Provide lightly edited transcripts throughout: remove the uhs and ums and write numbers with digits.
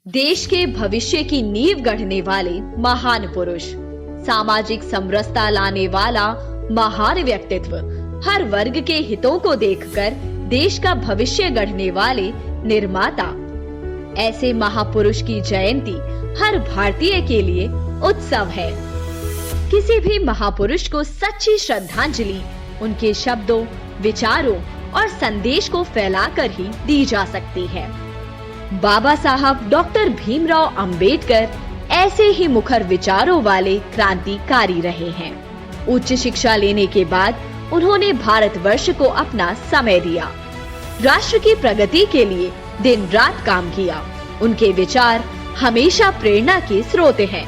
देश के भविष्य की नींव गढ़ने वाले महान पुरुष, सामाजिक समरसता लाने वाला महान व्यक्तित्व, हर वर्ग के हितों को देखकर देश का भविष्य गढ़ने वाले निर्माता। ऐसे महापुरुष की जयंती हर भारतीय के लिए उत्सव है। किसी भी महापुरुष को सच्ची श्रद्धांजलि उनके शब्दों, विचारों और संदेश को फैलाकर ही दी जा सकती है। बाबा साहब डॉक्टर भीमराव अंबेडकर ऐसे ही मुखर विचारों वाले क्रांतिकारी रहे हैं। उच्च शिक्षा लेने के बाद उन्होंने भारतवर्ष को अपना समय दिया, राष्ट्र की प्रगति के लिए दिन रात काम किया। उनके विचार हमेशा प्रेरणा के स्रोत हैं।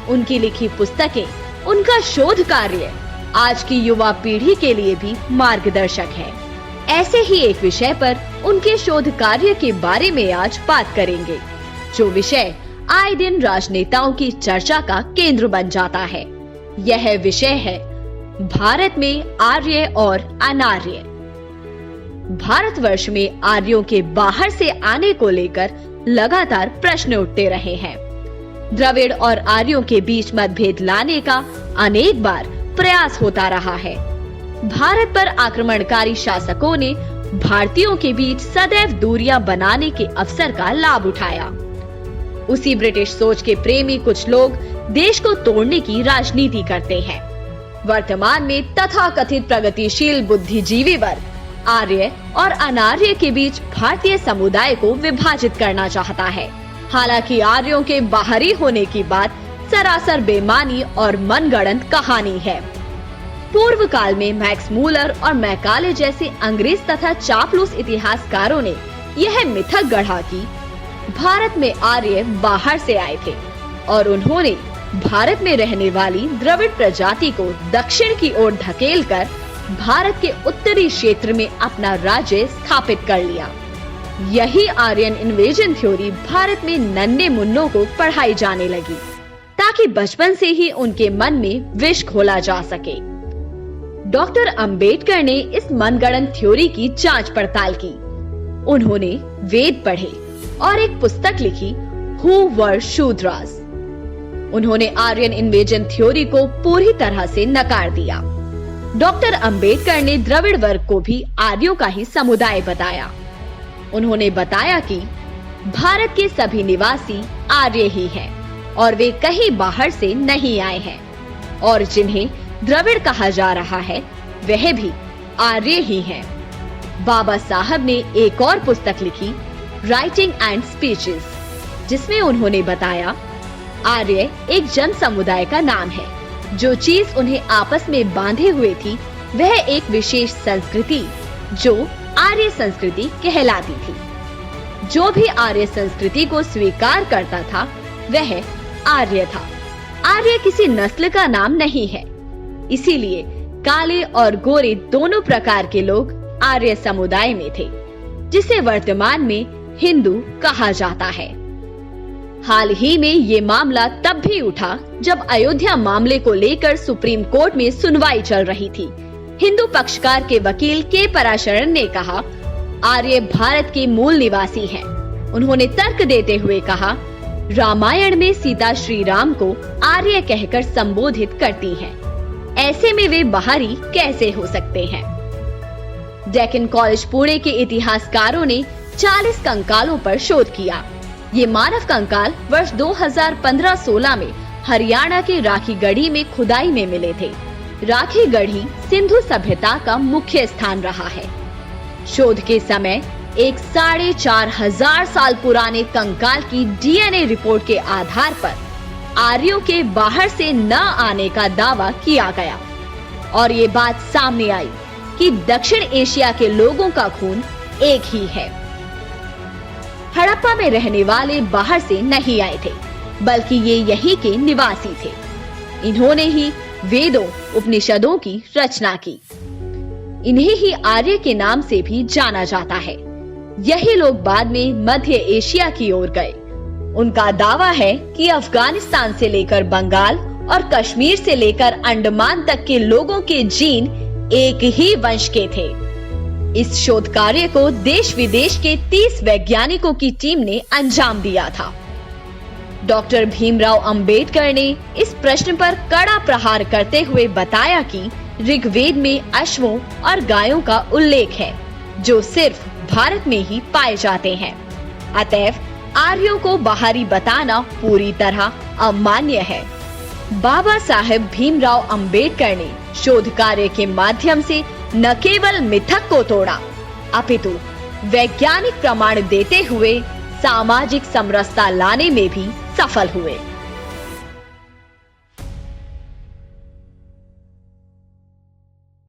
उनकी लिखी पुस्तकें, उनका शोध कार्य आज की युवा पीढ़ी के लिए भी मार्गदर्शक है। ऐसे ही एक विषय पर उनके शोध कार्य के बारे में आज बात करेंगे, जो विषय आए दिन राजनेताओं की चर्चा का केंद्र बन जाता है। यह विषय है भारत में आर्य और अनार्य। भारतवर्ष में आर्यों के बाहर से आने को लेकर लगातार प्रश्न उठते रहे हैं। द्रविड़ और आर्यों के बीच मतभेद लाने का अनेक बार प्रयास होता रहा है। भारत पर आक्रमणकारी शासकों ने भारतीयों के बीच सदैव दूरियां बनाने के अवसर का लाभ उठाया। उसी ब्रिटिश सोच के प्रेमी कुछ लोग देश को तोड़ने की राजनीति करते हैं। वर्तमान में तथाकथित प्रगतिशील बुद्धिजीवी वर्ग आर्य और अनार्य के बीच भारतीय समुदाय को विभाजित करना चाहता है। हालांकि आर्यों के बाहरी होने की बात सरासर बेमानी और मनगढ़ंत कहानी है। पूर्व काल में मैक्स मूलर और मैकाले जैसे अंग्रेज तथा चापलूस इतिहासकारों ने यह मिथक गढ़ा कि भारत में आर्य बाहर से आए थे और उन्होंने भारत में रहने वाली द्रविड़ प्रजाति को दक्षिण की ओर धकेलकर भारत के उत्तरी क्षेत्र में अपना राज्य स्थापित कर लिया। यही आर्यन इन्वेजन थ्योरी भारत में नन्हे मुन्नों को पढ़ाई जाने लगी, ताकि बचपन से ही उनके मन में विष घोला जा सके। डॉक्टर अंबेडकर ने इस मनगढ़ंत थ्योरी की जांच पड़ताल की। उन्होंने वेद पढ़े और एक पुस्तक लिखी, हु वर शूद्रास। उन्होंने आर्यन इन्वेजन थ्योरी को पूरी तरह से नकार दिया। डॉक्टर अंबेडकर ने द्रविड़ वर्ग को भी आर्यों का ही समुदाय बताया। उन्होंने बताया कि भारत के सभी निवासी आर्य ही हैं और वे कहीं बाहर से नहीं आए हैं, और जिन्हें द्रविड़ कहा जा रहा है वह भी आर्य ही हैं। बाबा साहब ने एक और पुस्तक लिखी, राइटिंग एंड स्पीचेस, जिसमें उन्होंने बताया आर्य एक जन समुदाय का नाम है। जो चीज उन्हें आपस में बांधे हुए थी वह एक विशेष संस्कृति, जो आर्य संस्कृति कहलाती थी। जो भी आर्य संस्कृति को स्वीकार करता था वह आर्य था। आर्य किसी नस्ल का नाम नहीं है, इसीलिए काले और गोरे दोनों प्रकार के लोग आर्य समुदाय में थे, जिसे वर्तमान में हिंदू कहा जाता है। हाल ही में ये मामला तब भी उठा जब अयोध्या मामले को लेकर सुप्रीम कोर्ट में सुनवाई चल रही थी। हिंदू पक्षकार के वकील के पराशरण ने कहा, आर्य भारत के मूल निवासी हैं। उन्होंने तर्क देते हुए कहा, रामायण में सीता श्री राम को आर्य कहकर संबोधित करती हैं। ऐसे में वे बाहरी कैसे हो सकते हैं? डेक्कन कॉलेज पुणे के इतिहासकारों ने 40 कंकालों पर शोध किया। ये मानव कंकाल वर्ष 2015-16 में हरियाणा के राखीगढ़ी में खुदाई में मिले थे। राखीगढ़ी सिंधु सभ्यता का मुख्य स्थान रहा है। शोध के समय एक 4,500 साल पुराने कंकाल की डीएनए रिपोर्ट के आधार पर आर्यों के बाहर से न आने का दावा किया गया, और ये बात सामने आई कि दक्षिण एशिया के लोगों का खून एक ही है। हड़प्पा में रहने वाले बाहर से नहीं आए थे, बल्कि ये यहीं के निवासी थे। इन्होंने ही वेदों, उपनिषदों की रचना की। इन्हें ही आर्य के नाम से भी जाना जाता है। यही लोग बाद में मध्य एशिया की ओर गए। उनका दावा है कि अफगानिस्तान से लेकर बंगाल और कश्मीर से लेकर अंडमान तक के लोगों के जीन एक ही वंश के थे। इस शोध कार्य को देश विदेश के 30 वैज्ञानिकों की टीम ने अंजाम दिया था। डॉक्टर भीमराव अंबेडकर ने इस प्रश्न पर कड़ा प्रहार करते हुए बताया कि ऋग्वेद में अश्वों और गायों का उल्लेख है, जो सिर्फ भारत में ही पाए जाते हैं। अतएव आर्यों को बाहरी बताना पूरी तरह अमान्य है। बाबा साहेब भीमराव अंबेडकर ने शोध कार्य के माध्यम से न केवल मिथक को तोड़ा, अपितु वैज्ञानिक प्रमाण देते हुए सामाजिक समरसता लाने में भी सफल हुए।